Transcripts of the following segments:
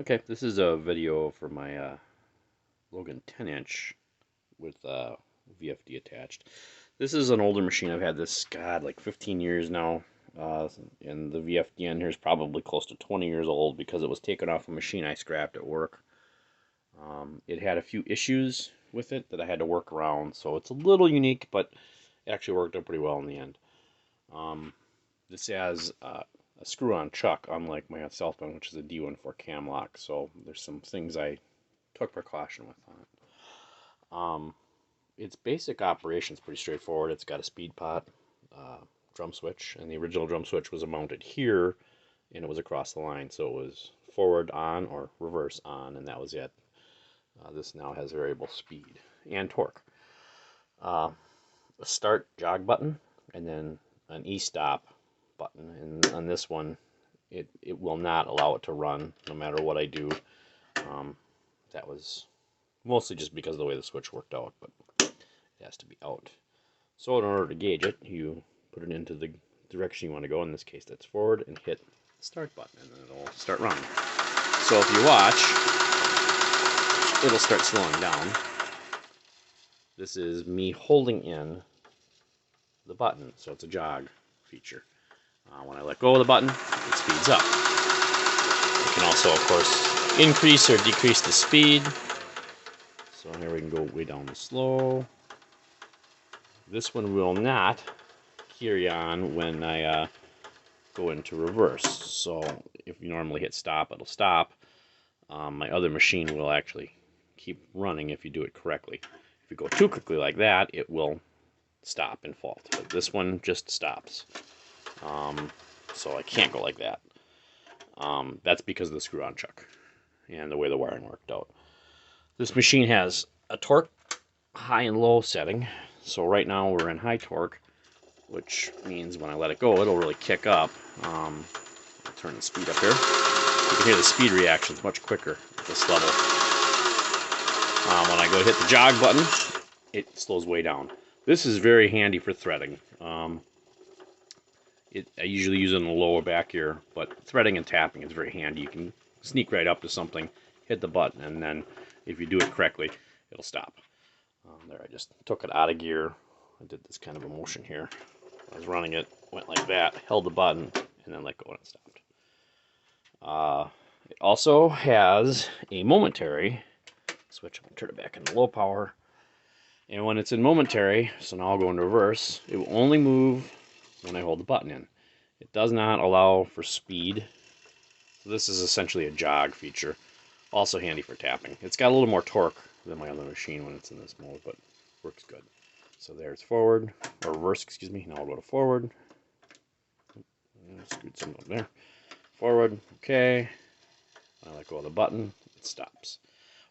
Okay, this is a video for my Logan 10-inch with VFD attached. This is an older machine. I've had this, God, like 15 years now. And the VFD in here is probably close to 20 years old because it was taken off a machine I scrapped at work. It had a few issues with it that I had to work around, so it's a little unique, but it actually worked out pretty well in the end. This has a screw-on chuck, unlike my South Bend, which is a D14 cam lock. So there's some things I took precaution with on it. Its basic operation is pretty straightforward. It's got a speed pot, drum switch, and the original drum switch was mounted here, and it was across the line. So it was forward on or reverse on, and that was it. This now has variable speed and torque. A start jog button, and then an e-stop button, and on this one it will not allow it to run no matter what I do. That was mostly just because of the way the switch worked out, but it has to be out. So in order to gauge it, you put it into the direction you want to go. In this case, that's forward, and hit the start button, and then it'll start running. So if you watch, it'll start slowing down. This is me holding in the button, so it's a jog feature. When I let go of the button, it speeds up. You can also, of course, increase or decrease the speed. So here we can go way down to slow. This one will not carry on when I go into reverse. So if you normally hit stop, it'll stop. My other machine will actually keep running if you do it correctly. If you go too quickly like that, it will stop and fault. But this one just stops. So I can't go like that. That's because of the screw-on chuck and the way the wiring worked out. This machine has a torque high and low setting. So right now we're in high torque, which means when I let it go, it'll really kick up. I'll turn the speed up here. You can hear the speed reactions much quicker at this level. When I go to hit the jog button, it slows way down. This is very handy for threading. I usually use it in the lower back here, but threading and tapping is very handy. You can sneak right up to something, hit the button, and then if you do it correctly, it'll stop. There, I just took it out of gear. I did this kind of a motion here. I was running it, went like that, held the button, and then let go and it stopped. It also has a momentary switch. I'm going to turn it back into low power. And when it's in momentary, so now I'll go into reverse, it will only move when I hold the button in. It does not allow for speed. So this is essentially a jog feature. Also handy for tapping. It's got a little more torque than my other machine when it's in this mode, but works good. So there's forward, or reverse, excuse me. Now I'll go to forward. Screwed something up there. Forward, okay. When I let go of the button, it stops.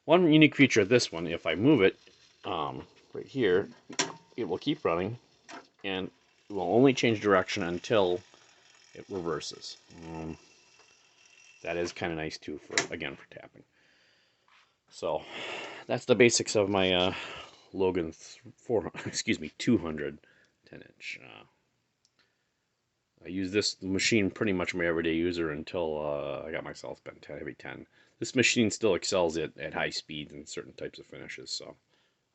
One unique feature of this one, if I move it right here, it will keep running, and it will only change direction until it reverses. That is kind of nice too, for tapping. So that's the basics of my Logan 200 10-inch. I use this machine pretty much my everyday user until I got my South Bend Heavy 10. This machine still excels at high speeds and certain types of finishes, so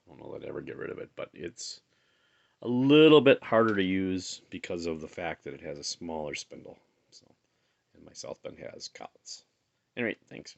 I don't know that I'd ever get rid of it, but it's a little bit harder to use because of the fact that it has a smaller spindle. So, and my South Bend has collets. Anyway, thanks.